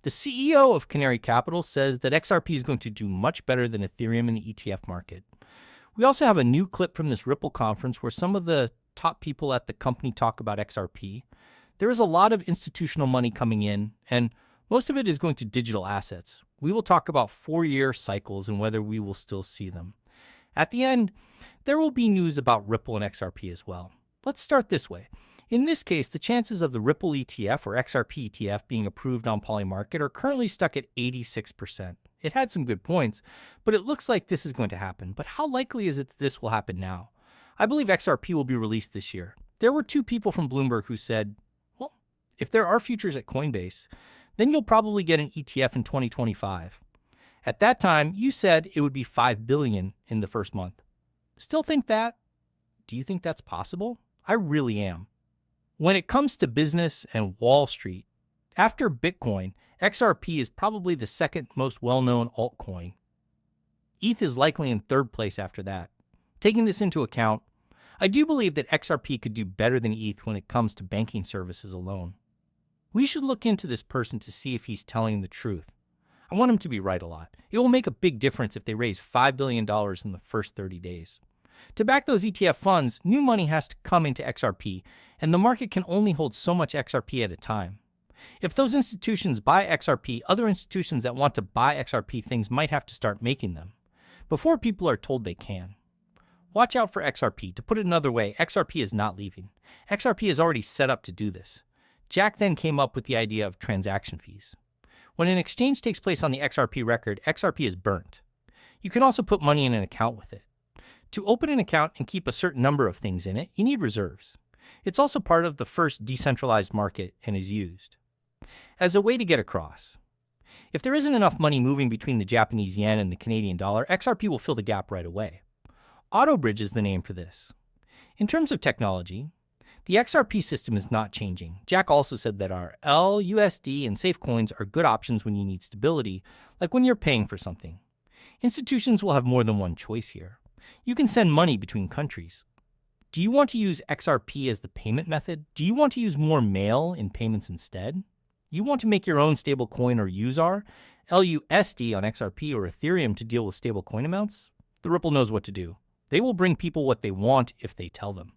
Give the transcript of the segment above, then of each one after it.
The CEO of Canary Capital says that XRP is going to do much better than Ethereum in the ETF market. We also have a new clip from this Ripple conference where some of the top people at the company talk about XRP. There is a lot of institutional money coming in, and most of it is going to digital assets. We will talk about 4-year cycles and whether we will still see them. At the end, there will be news about Ripple and XRP as well. Let's start this way. In this case, the chances of the Ripple ETF or XRP ETF being approved on Polymarket are currently stuck at 86%. It had some good points, but it looks like this is going to happen. But how likely is it that this will happen now? I believe XRP will be released this year. There were 2 people from Bloomberg who said, well, if there are futures at Coinbase, then you'll probably get an ETF in 2025. At that time, you said it would be $5 billion in the first month. Still think that? Do you think that's possible? I really am. When it comes to business and Wall Street, after Bitcoin, XRP is probably the second most well-known altcoin. ETH is likely in 3rd place after that. Taking this into account, I do believe that XRP could do better than ETH when it comes to banking services alone. We should look into this person to see if he's telling the truth. I want him to be right a lot. It will make a big difference if they raise $5 billion in the first 30 days. To back those ETF funds, new money has to come into XRP, and the market can only hold so much XRP at a time. If those institutions buy XRP, other institutions that want to buy XRP things might have to start making them, before people are told they can. Watch out for XRP. To put it another way, XRP is not leaving. XRP is already set up to do this. Jack then came up with the idea of transaction fees. When an exchange takes place on the XRP record, XRP is burnt. You can also put money in an account with it. To open an account and keep a certain number of things in it, you need reserves. It's also part of the first decentralized market and is used as a way to get across. If there isn't enough money moving between the Japanese yen and the Canadian dollar, XRP will fill the gap right away. Autobridge is the name for this. In terms of technology, the XRP system is not changing. Jack also said that our LUSD and safe coins are good options when you need stability, like when you're paying for something. Institutions will have more than one choice here. You can send money between countries. Do you want to use XRP as the payment method? Do you want to use more mail in payments instead? You want to make your own stablecoin or use our LUSD on XRP or Ethereum to deal with stablecoin amounts? The Ripple knows what to do. They will bring people what they want if they tell them.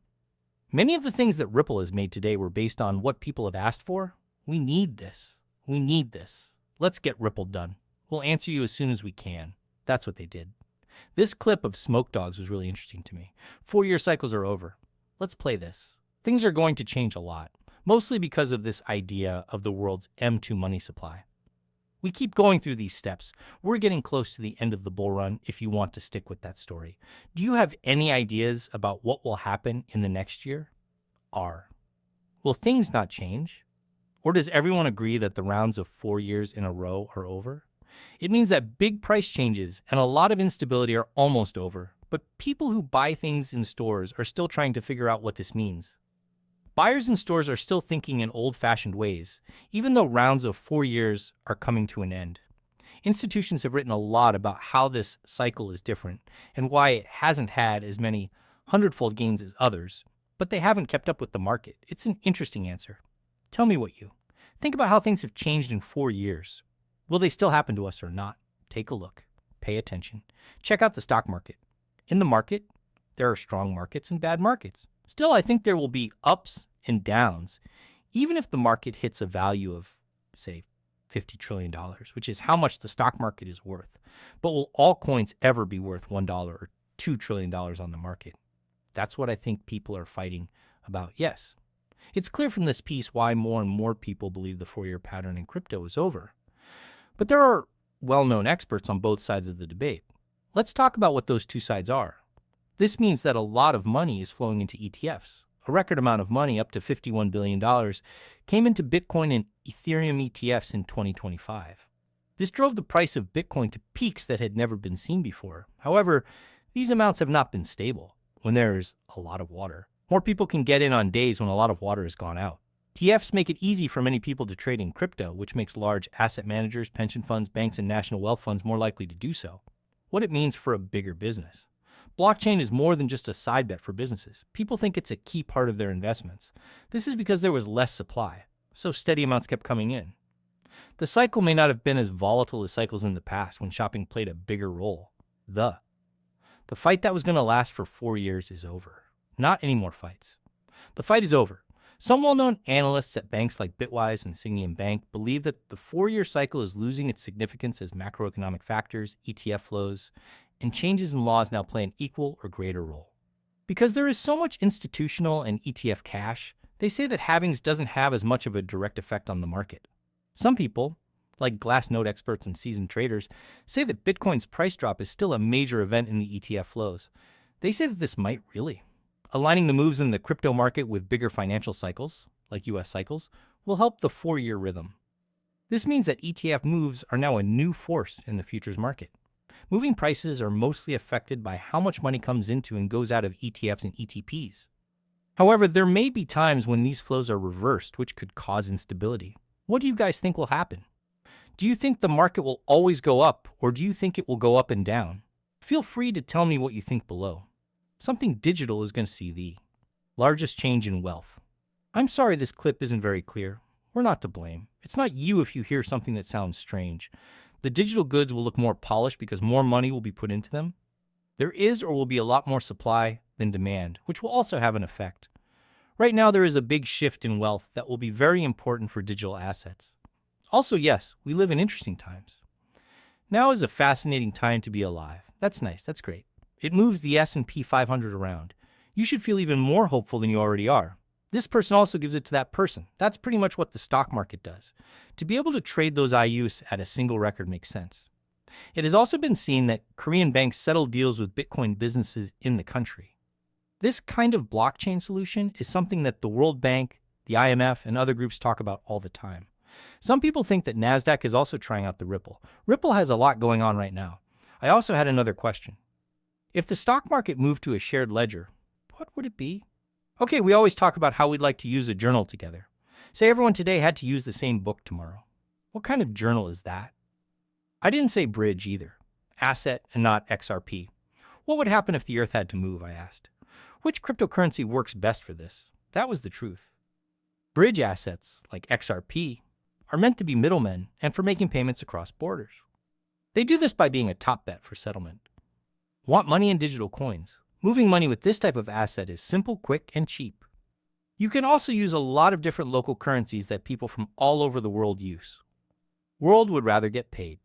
Many of the things that Ripple has made today were based on what people have asked for. We need this. We need this. Let's get Ripple done. We'll answer you as soon as we can. That's what they did. This clip of Smoke Dogs was really interesting to me. 4-year cycles are over. Let's play this. Things are going to change a lot, mostly because of this idea of the world's M2 money supply. We keep going through these steps. We're getting close to the end of the bull run if you want to stick with that story. Do you have any ideas about what will happen in the next year? Will things not change? Or does everyone agree that the rounds of 4 years in a row are over? It means that big price changes and a lot of instability are almost over, but people who buy things in stores are still trying to figure out what this means. Buyers in stores are still thinking in old-fashioned ways, even though rounds of 4 years are coming to an end. Institutions have written a lot about how this cycle is different and why it hasn't had as many hundredfold gains as others, but they haven't kept up with the market. It's an interesting answer. Tell me what you think about how things have changed in 4 years. Will they still happen to us or not? Take a look. Pay attention. Check out the stock market. In the market, there are strong markets and bad markets. Still, I think there will be ups and downs, even if the market hits a value of, say, $50 trillion, which is how much the stock market is worth. But will all coins ever be worth $1 or $2 trillion on the market? That's what I think people are fighting about. Yes, it's clear from this piece why more and more people believe the 4-year pattern in crypto is over. But there are well-known experts on both sides of the debate. Let's talk about what those two sides are. This means that a lot of money is flowing into ETFs. A record amount of money, up to $51 billion, came into Bitcoin and Ethereum ETFs in 2025. This drove the price of Bitcoin to peaks that had never been seen before. However, these amounts have not been stable when there is a lot of water. More people can get in on days when a lot of water has gone out. ETFs make it easy for many people to trade in crypto, which makes large asset managers, pension funds, banks, and national wealth funds more likely to do so. What it means for a bigger business. Blockchain is more than just a side bet for businesses. People think it's a key part of their investments. This is because there was less supply, so steady amounts kept coming in. The cycle may not have been as volatile as cycles in the past when shopping played a bigger role. The fight that was going to last for 4 years is over. Not any more fights. The fight is over. Some well-known analysts at banks like Bitwise and Signium Bank believe that the 4-year cycle is losing its significance as macroeconomic factors, ETF flows, and changes in laws now play an equal or greater role. Because there is so much institutional and ETF cash, they say that halvings doesn't have as much of a direct effect on the market. Some people, like Glassnode experts and seasoned traders, say that Bitcoin's price drop is still a major event in the ETF flows. They say that this might really. Aligning the moves in the crypto market with bigger financial cycles, like US cycles, will help the 4-year rhythm. This means that ETF moves are now a new force in the futures market. Moving prices are mostly affected by how much money comes into and goes out of ETFs and ETPs. However, there may be times when these flows are reversed, which could cause instability. What do you guys think will happen? Do you think the market will always go up, or do you think it will go up and down? Feel free to tell me what you think below. Something digital is going to see the largest change in wealth. I'm sorry this clip isn't very clear. We're not to blame. It's not you if you hear something that sounds strange. The digital goods will look more polished because more money will be put into them. There is or will be a lot more supply than demand, which will also have an effect. Right now, there is a big shift in wealth that will be very important for digital assets. Also, yes, we live in interesting times. Now is a fascinating time to be alive. That's nice. That's great. It moves the S&P 500 around. You should feel even more hopeful than you already are. This person also gives it to that person. That's pretty much what the stock market does. To be able to trade those IUs at a single record makes sense. It has also been seen that Korean banks settle deals with Bitcoin businesses in the country. This kind of blockchain solution is something that the World Bank, the IMF, and other groups talk about all the time. Some people think that NASDAQ is also trying out the Ripple. Ripple has a lot going on right now. I also had another question. If the stock market moved to a shared ledger, what would it be? Okay, we always talk about how we'd like to use a journal together. Say everyone today had to use the same book tomorrow. What kind of journal is that? I didn't say bridge either. Asset and not XRP. What would happen if the earth had to move, I asked. Which cryptocurrency works best for this? That was the truth. Bridge assets, like XRP, are meant to be middlemen and for making payments across borders. They do this by being a top bet for settlement. Want money in digital coins? Moving money with this type of asset is simple, quick, and cheap. You can also use a lot of different local currencies that people from all over the world use. World would rather get paid.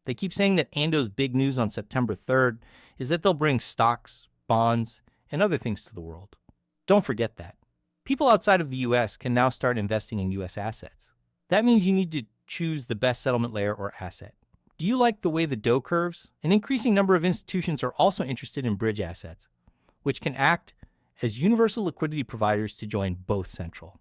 They keep saying that Ando's big news on September 3rd is that they'll bring stocks, bonds, and other things to the world. Don't forget that. People outside of the US can now start investing in US assets. That means you need to choose the best settlement layer or asset. Do you like the way the dough curves? An increasing number of institutions are also interested in bridge assets, which can act as universal liquidity providers to join both central